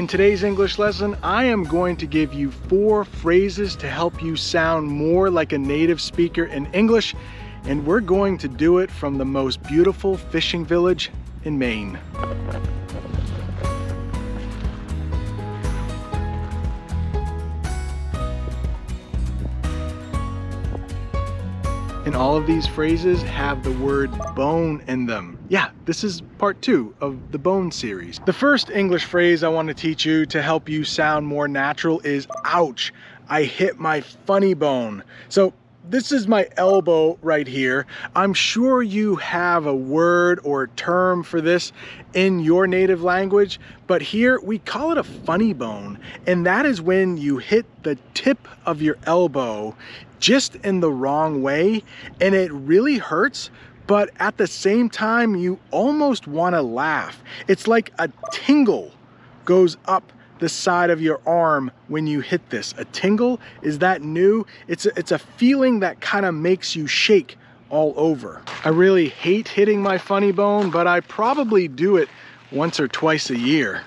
In today's English lesson, I am going to give you 4 phrases to help you sound more like a native speaker in English, and we're going to do it from the most beautiful fishing village in Maine. And all of these phrases have the word bone in them. Yeah, this is part 2 of the bone series. The first English phrase I want to teach you to help you sound more natural is ouch, I hit my funny bone. So this is my elbow right here. I'm sure you have a word or term for this in your native language, but here we call it a funny bone. And that is when you hit the tip of your elbow just in the wrong way and it really hurts, but at the same time you almost want to laugh. It's like a tingle goes up the side of your arm when you hit this. A tingle, is that new? It's a feeling that kind of makes you shake all over. I really hate hitting my funny bone, but I probably do it once or twice a year.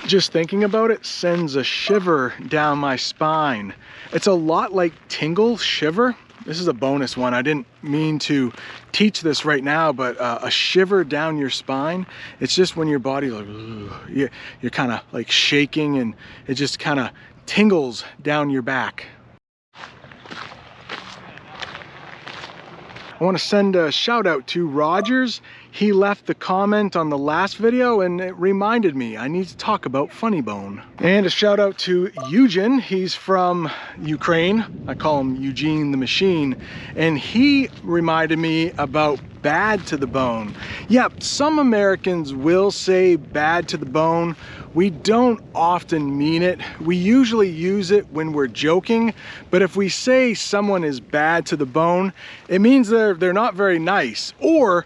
Just thinking about it sends a shiver down my spine. It's a lot like tingle, shiver. This is a bonus one. I didn't mean to teach this right now, but a shiver down your spine, it's just when your body like, you're kind of like shaking and it just kind of tingles down your back. I want to send a shout out to Rogers. He left the comment on the last video and it reminded me I need to talk about funny bone. And a shout out to Eugene. He's from Ukraine. I call him Eugene the Machine. And he reminded me about bad to the bone. Yeah, some Americans will say bad to the bone. We don't often mean it. We usually use it when we're joking, but if we say someone is bad to the bone, it means they're not very nice, or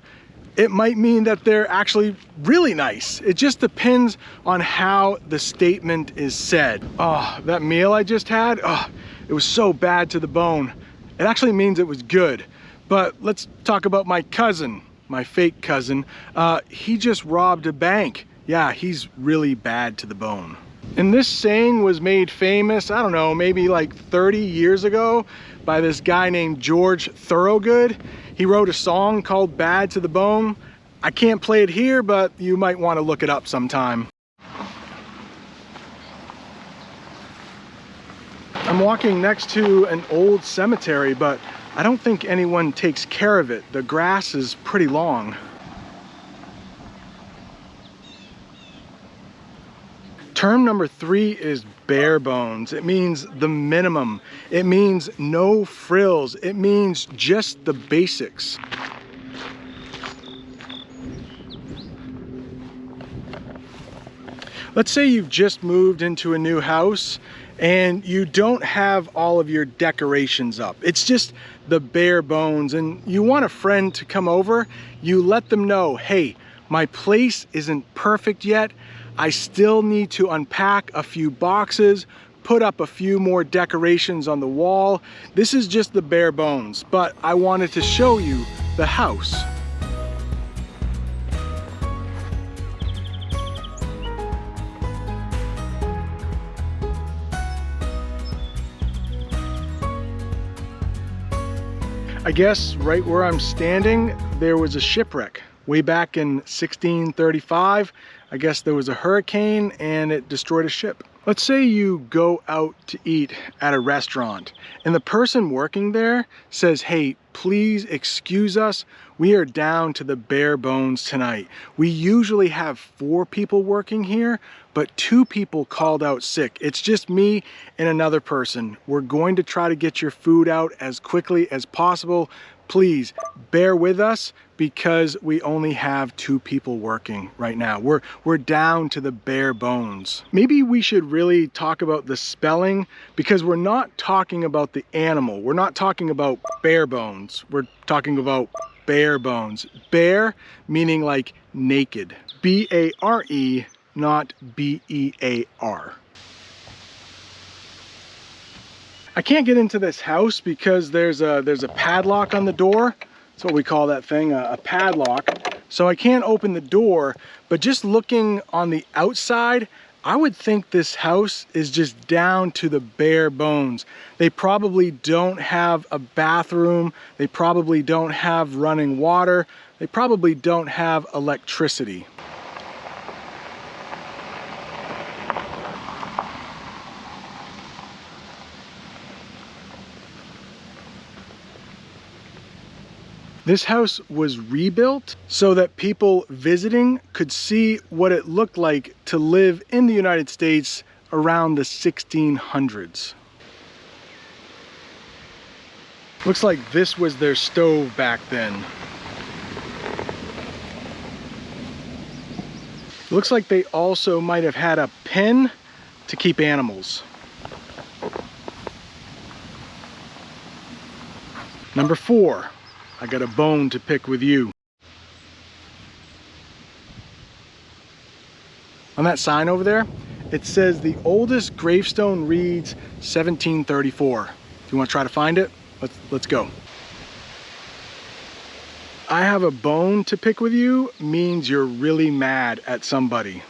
it might mean that they're actually really nice. It just depends on how the statement is said. Oh, that meal I just had, oh, it was so bad to the bone. It actually means it was good. But let's talk about my cousin, my fake cousin. He just robbed a bank. Yeah, he's really bad to the bone. And this saying was made famous, I don't know, maybe like 30 years ago by this guy named George Thorogood. He wrote a song called Bad to the Bone. I can't play it here, but you might want to look it up sometime. I'm walking next to an old cemetery, but I don't think anyone takes care of it. The grass is pretty long. Term number 3 is bare bones. It means the minimum. It means no frills. It means just the basics. Let's say you've just moved into a new house and you don't have all of your decorations up. It's just the bare bones and you want a friend to come over. You let them know, hey, my place isn't perfect yet. I still need to unpack a few boxes, put up a few more decorations on the wall. This is just the bare bones, but I wanted to show you the house. I guess right where I'm standing, there was a shipwreck. Way back in 1635, I guess there was a hurricane and it destroyed a ship. Let's say you go out to eat at a restaurant and the person working there says, hey, please excuse us. We are down to the bare bones tonight. We usually have 4 people working here, but 2 people called out sick. It's just me and another person. We're going to try to get your food out as quickly as possible. Please bear with us because we only have 2 people working right now. We're down to the bare bones. Maybe we should really talk about the spelling because we're not talking about the animal. We're not talking about bare bones. We're talking about bare bones. Bare meaning like naked. B-A-R-E, not B-E-A-R. I can't get into this house because there's a padlock on the door, That's what we call that thing, a padlock. So I can't open the door, but just looking on the outside, I would think this house is just down to the bare bones. They probably don't have a bathroom. They probably don't have running water. They probably don't have electricity. This house was rebuilt so that people visiting could see what it looked like to live in the United States around the 1600s. Looks like this was their stove back then. Looks like they also might have had a pen to keep animals. Number 4. I got a bone to pick with you. On that sign over there, it says the oldest gravestone reads 1734. If you want to try to find it, let's go. I have a bone to pick with you means you're really mad at somebody.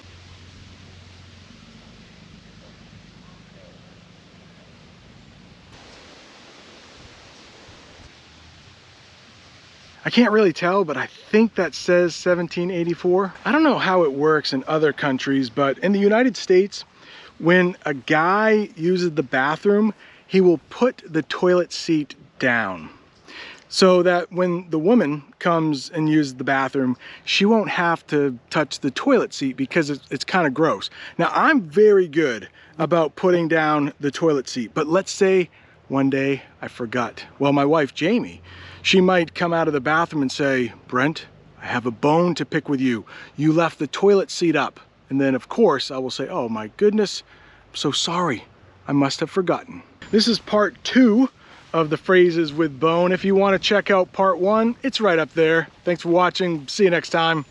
I can't really tell, but I think that says 1784. I don't know how it works in other countries, but in the United States, when a guy uses the bathroom, he will put the toilet seat down so that when the woman comes and uses the bathroom, she won't have to touch the toilet seat because it's kind of gross. Now, I'm very good about putting down the toilet seat, but let's say one day I forgot. Well, my wife, Jamie, she might come out of the bathroom and say, Brent, I have a bone to pick with you. You left the toilet seat up. And then, of course, I will say, oh my goodness, I'm so sorry. I must have forgotten. This is part 2 of the phrases with bone. If you want to check out part 1, it's right up there. Thanks for watching. See you next time.